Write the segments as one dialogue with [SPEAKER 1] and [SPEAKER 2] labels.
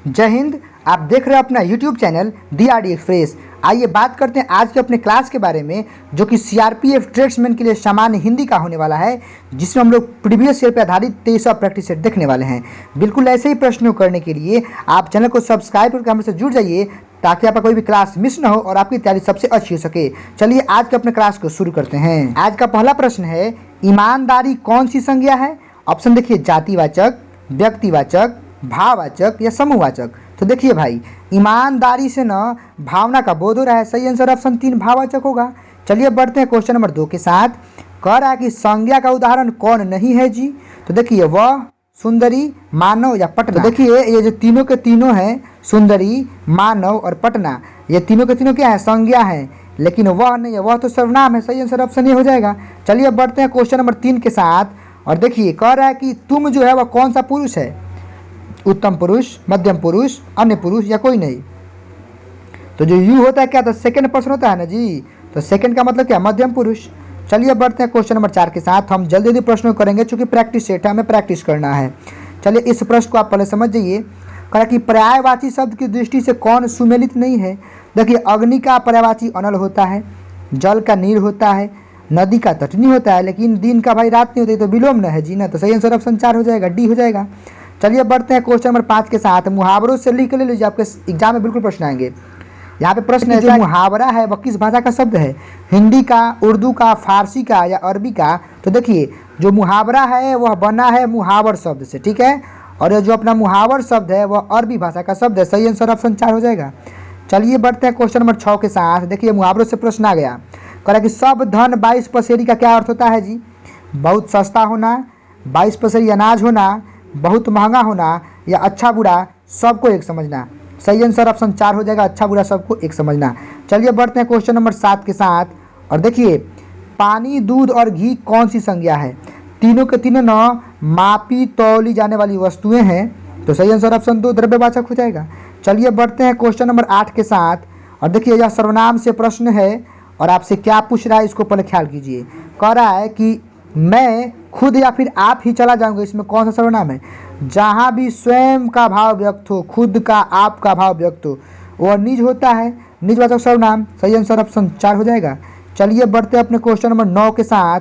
[SPEAKER 1] जय हिंद। आप देख रहे हैं अपना यूट्यूब चैनल दी आर डी एक्सप्रेस। आइए बात करते हैं आज के अपने क्लास के बारे में, जो कि सीआरपीएफ ट्रेड्समैन के लिए सामान्य हिंदी का होने वाला है, जिसमें हम लोग प्रीवियस ईयर पर आधारित 23 प्रैक्टिस सेट देखने वाले हैं। बिल्कुल ऐसे ही प्रश्नों करने के लिए आप चैनल को सब्सक्राइब करके हमसे जुड़ जाइए, ताकि आपका कोई भी क्लास मिस ना हो और आपकी तैयारी सबसे अच्छी हो सके। चलिए आज के अपने क्लास को शुरू करते हैं। आज का पहला प्रश्न है, ईमानदारी कौन सी संज्ञा है? ऑप्शन देखिए, जातिवाचक, व्यक्तिवाचक, भाववाचक या समूहवाचक। तो देखिए भाई, ईमानदारी से ना भावना का बोध हो रहा है। सही आंसर ऑप्शन 3 भाववाचक होगा। चलिए बढ़ते हैं क्वेश्चन नंबर 2 के साथ। कह रहा है कि संज्ञा का उदाहरण कौन नहीं है जी? तो देखिए, वह, सुंदरी, मानव या पटना। तो देखिए, ये जो तीनों के तीनों हैं, सुंदरी, मानव और पटना, ये तीनों के तीनों क्या है? संज्ञा है। लेकिन वह नहीं है, वह तो सर्वनाम है। सही आंसर ऑप्शन ए हो जाएगा। चलिए बढ़ते हैं क्वेश्चन नंबर 3 के साथ। और देखिए, कह रहा है कि तुम जो है वह कौन सा पुरुष है? उत्तम पुरुष, मध्यम पुरुष, अन्य पुरुष या कोई नहीं। तो जो यू होता है क्या? तो सेकंड पर्सन होता है ना जी। तो सेकंड का मतलब क्या? मध्यम पुरुष। चलिए बढ़ते हैं क्वेश्चन नंबर 4 के साथ। हम जल्दी जल्दी प्रश्नों करेंगे, चूंकि प्रैक्टिस सेट है, हमें प्रैक्टिस करना है। चलिए इस प्रश्न को आप पहले समझ जाइए। कहा कि पर्यायवाची शब्द की दृष्टि से कौन सुमेलित नहीं है? देखिए, अग्नि का पर्यायवाची अनल होता है, जल का नीर होता है, नदी का तटनी होता है, लेकिन दिन का भाई रात नहीं होती, तो विलोम न है जी ना। तो सही आंसर ऑप्शन 4 हो जाएगा, डी हो जाएगा। चलिए बढ़ते हैं क्वेश्चन नंबर 5 के साथ। मुहावरों से लिख ले लीजिए, आपके एग्जाम में बिल्कुल प्रश्न आएंगे। यहाँ पे प्रश्न है, जो मुहावरा है वह किस भाषा का शब्द है? हिंदी का, उर्दू का, फारसी का या अरबी का? तो देखिए, जो मुहावरा है वह बना है मुहावर शब्द से, ठीक है। और ये जो अपना मुहावर शब्द है वह अरबी भाषा का शब्द है। सही आंसर ऑप्शन 4 हो जाएगा। चलिए बढ़ते हैं क्वेश्चन नंबर 6 के साथ। देखिए, मुहावरों से प्रश्न आ गया। कह कि सब धन 22 पसेरी का क्या अर्थ होता है जी? बहुत सस्ता होना, 22 पसेरी अनाज होना, बहुत महंगा होना या अच्छा बुरा सबको एक समझना। सही आंसर ऑप्शन 4 हो जाएगा, अच्छा बुरा सबको एक समझना। चलिए बढ़ते हैं क्वेश्चन नंबर 7 के साथ। और देखिए, पानी, दूध और घी कौन सी संज्ञा है? तीनों के तीनों न मापी तौली जाने वाली वस्तुएं हैं। तो सही आंसर ऑप्शन 2 द्रव्यवाचक हो जाएगा। चलिए बढ़ते हैं क्वेश्चन नंबर 8 के साथ। और देखिए, यह सर्वनाम से प्रश्न है और आपसे क्या पूछ रहा है इसको पहले ख्याल कीजिए। कह रहा है कि मैं, खुद या फिर आप ही चला जाऊंगा, इसमें कौन सा सर्वनाम है? जहाँ भी स्वयं का भाव व्यक्त हो, खुद का, आप का भाव व्यक्त हो, वह निज होता है, निजवाचक सर्वनाम। सही आंसर ऑप्शन 4 हो जाएगा। चलिए बढ़ते हैं अपने क्वेश्चन नंबर 9 के साथ।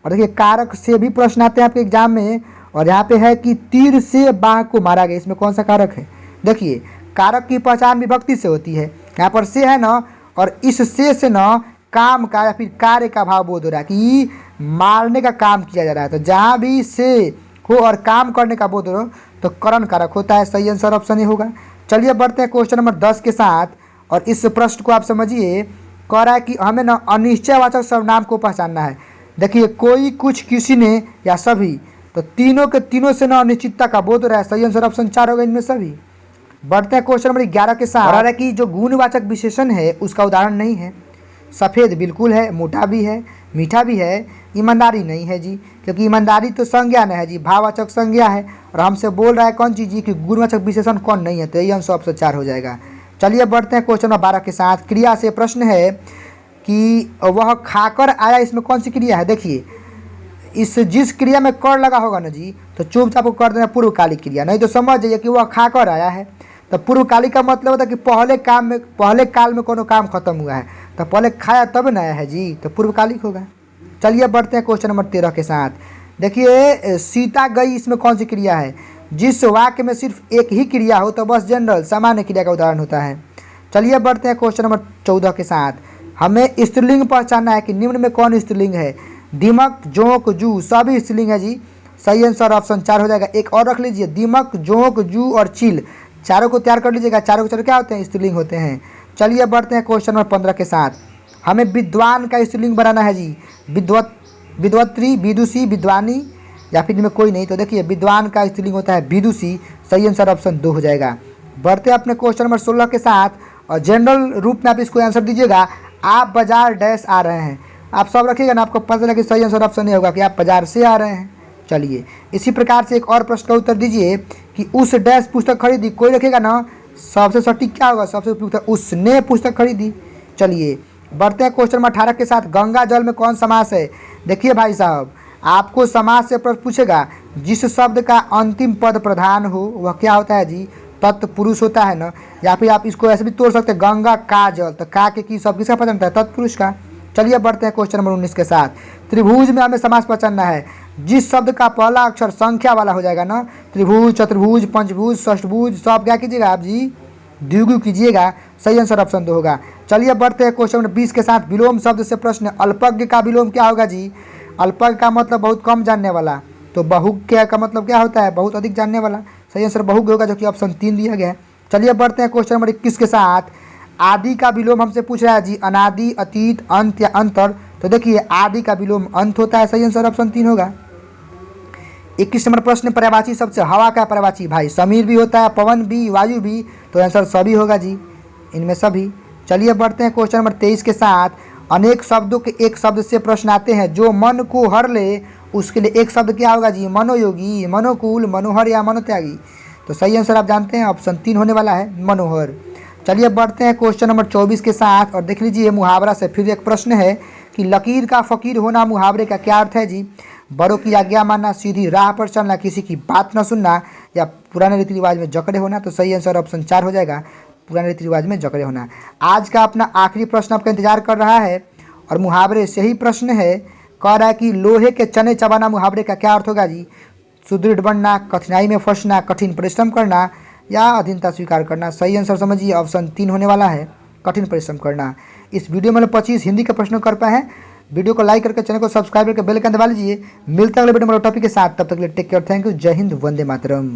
[SPEAKER 1] और देखिए, कारक से भी प्रश्न आते हैं आपके एग्जाम में। और यहाँ पे है कि तीर से बाघ को मारा गया, इसमें कौन सा कारक है? देखिए, कारक की पहचान विभक्ति से होती है। यहाँ पर से है ना, और इस से ना काम का या फिर कार्य का भाव बोध हो रहा है कि मारने का काम किया जा रहा है। तो जहाँ भी से हो और काम करने का बोध हो तो करण कारक होता है। सही आंसर ऑप्शन ए होगा। चलिए बढ़ते हैं क्वेश्चन नंबर 10 के साथ। और इस प्रश्न को आप समझिए। कह रहा है कि हमें ना अनिश्चयवाचक सर्वनाम को पहचानना है। देखिए, कोई, कुछ, किसी ने या सभी। तो तीनों के तीनों से ना अनिश्चितता का बोध हो रहा है। सही आंसर ऑप्शन 4 होगा इनमें सभी। बढ़ते हैं क्वेश्चन नंबर 11 के साथ। कह रहा है कि जो गुणवाचक विशेषण है उसका उदाहरण नहीं है। सफ़ेद बिल्कुल है, मोटा भी है, मीठा भी है, ईमानदारी नहीं है जी, क्योंकि ईमानदारी तो संज्ञा नहीं है जी, भाववाचक संज्ञा है। और हमसे बोल रहा है कौन चीज़ जी? कि गुणवाचक विशेषण कौन नहीं है। तो यही आंसर ऑप्शन 4 हो जाएगा। चलिए बढ़ते हैं क्वेश्चन नंबर 12 के साथ। क्रिया से प्रश्न है कि वह खाकर आया, इसमें कौन सी क्रिया है? देखिए, इस जिस क्रिया में कर लगा होगा ना जी, तो चुपचाप कर देना पूर्वकालिक क्रिया, नहीं तो समझ जाइए कि वह खाकर आया है। तो पूर्वकालिक का मतलब होता है कि पहले काल में कोनो काम खत्म हुआ है, तो पहले खाया तब न आया है जी, तो पूर्वकालिक होगा। चलिए बढ़ते हैं क्वेश्चन नंबर 13 के साथ। देखिए, सीता गई, इसमें कौन सी क्रिया है? जिस वाक्य में सिर्फ एक ही क्रिया हो तो बस जनरल सामान्य क्रिया का उदाहरण होता है। चलिए बढ़ते हैं क्वेश्चन नंबर 14 के साथ। हमें स्त्रीलिंग पहचानना है कि निम्न में कौन स्त्रीलिंग है? दीमक, जोंक, जू सभी स्त्रीलिंग है जी। सही आंसर ऑप्शन 4 हो जाएगा। एक और रख लीजिए, दीमक, जोंक, जू और चील, चारों को तैयार कर लीजिएगा। चारों के चारों क्या होते हैं? स्त्रीलिंग होते हैं। चलिए बढ़ते हैं क्वेश्चन नंबर 15 के साथ। हमें विद्वान का स्त्रीलिंग बनाना है जी। विद्वत्री, विदुषी, विद्वानी या फिर इनमें कोई नहीं। तो देखिए, विद्वान का स्त्रीलिंग होता है विदुषी। सही आंसर ऑप्शन 2 हो जाएगा। बढ़ते हैं अपने क्वेश्चन नंबर 16 के साथ। और जनरल रूप में आप इसको आंसर दीजिएगा। आप बाजार डैश आ रहे हैं, आप सब रखिएगा ना, आपको पता चला कि सही आंसर ऑप्शन ये होगा कि आप बाजार से आ रहे हैं। चलिए इसी प्रकार से एक और प्रश्न का उत्तर दीजिए कि उस डैश पुस्तक खरीदी, कोई रखेगा ना, सबसे सटीक क्या होगा? सबसे उपयुक्त उसने पुस्तक खरीदी। चलिए बढ़ते हैं क्वेश्चन नंबर 18 के साथ। गंगा जल में कौन समास है? देखिए भाई साहब, आपको समास से प्रश्न पूछेगा जिस शब्द का अंतिम पद प्रधान हो वह क्या होता है जी? तत्पुरुष होता है ना, या फिर आप इसको ऐसे भी तोड़ सकते हैं, गंगा का जल, तो का के की सब किसका पहचानता है? तत्पुरुष का। चलिए बढ़ते हैं क्वेश्चन नंबर 19 के साथ। त्रिभुज में हमें समास पहचानना है। जिस शब्द का पहला अक्षर संख्या वाला हो जाएगा ना, त्रिभुज, चतुर्भुज, पंचभुज, षष्ठभुज, सब क्या कीजिएगा आप जी? द्विगु कीजिएगा। सही आंसर ऑप्शन 2 होगा। चलिए बढ़ते हैं क्वेश्चन नंबर 20 के साथ। विलोम शब्द से प्रश्न, अल्पज्ञ का विलोम क्या होगा जी? अल्पज्ञ का मतलब बहुत कम जानने वाला, तो बहुज्ञ का मतलब क्या होता है? बहुत अधिक जानने वाला। सही आंसर बहुज्ञ होगा, जो कि ऑप्शन 3 दिया गया है। चलिए बढ़ते हैं क्वेश्चन नंबर 21 के साथ। आदि का विलोम हमसे पूछ रहा है जी, अनादि, अतीत, अंत या अंतर। तो देखिए आदि का विलोम अंत होता है। सही आंसर ऑप्शन 3 होगा। 21 नंबर प्रश्न, पर्यायवाची शब्द से हवा का पर्यायवाची भाई समीर भी होता है, पवन भी, वायु भी, तो आंसर सभी होगा जी, इनमें सभी। चलिए बढ़ते हैं क्वेश्चन नंबर 23 के साथ। अनेक शब्दों के एक शब्द से प्रश्न आते हैं, जो मन को हर ले उसके लिए एक शब्द क्या होगा जी? मनोयोगी, मनोकूल, मनोहर या मनोत्यागी। तो सही आंसर आप जानते हैं ऑप्शन 3 होने वाला है, मनोहर। चलिए बढ़ते हैं क्वेश्चन नंबर 24 के साथ, और देख लीजिए मुहावरा से फिर एक प्रश्न है कि लकीर का फकीर होना मुहावरे का क्या अर्थ है जी? बड़ों की आज्ञा मानना, सीधी राह पर चलना, किसी की बात न सुनना, या पुराने रीति रिवाज में जकड़े होना। तो सही आंसर ऑप्शन 4 हो जाएगा, पुराने रीति रिवाज में जकड़े होना। आज का अपना आखिरी प्रश्न आपका इंतजार कर रहा है, और मुहावरे से ही प्रश्न है। कह रहा है कि लोहे के चने चबाना मुहावरे का क्या अर्थ होगा जी? सुदृढ़ बनना, कठिनाई में फंसना, कठिन परिश्रम करना, या अधीनता स्वीकार करना। सही आंसर समझिए ऑप्शन 3 होने वाला है, कठिन परिश्रम करना। इस वीडियो में 25 हिंदी के प्रश्नों कर पाए हैं। वीडियो को लाइक करके चैनल को सब्सक्राइब करके बेल आइकन दबा लीजिए। मिलते हैं अगले वीडियो में टॉपिक के साथ, तब तक के लिए टेक केयर, थैंक यू, जय हिंद, वंदे मातरम।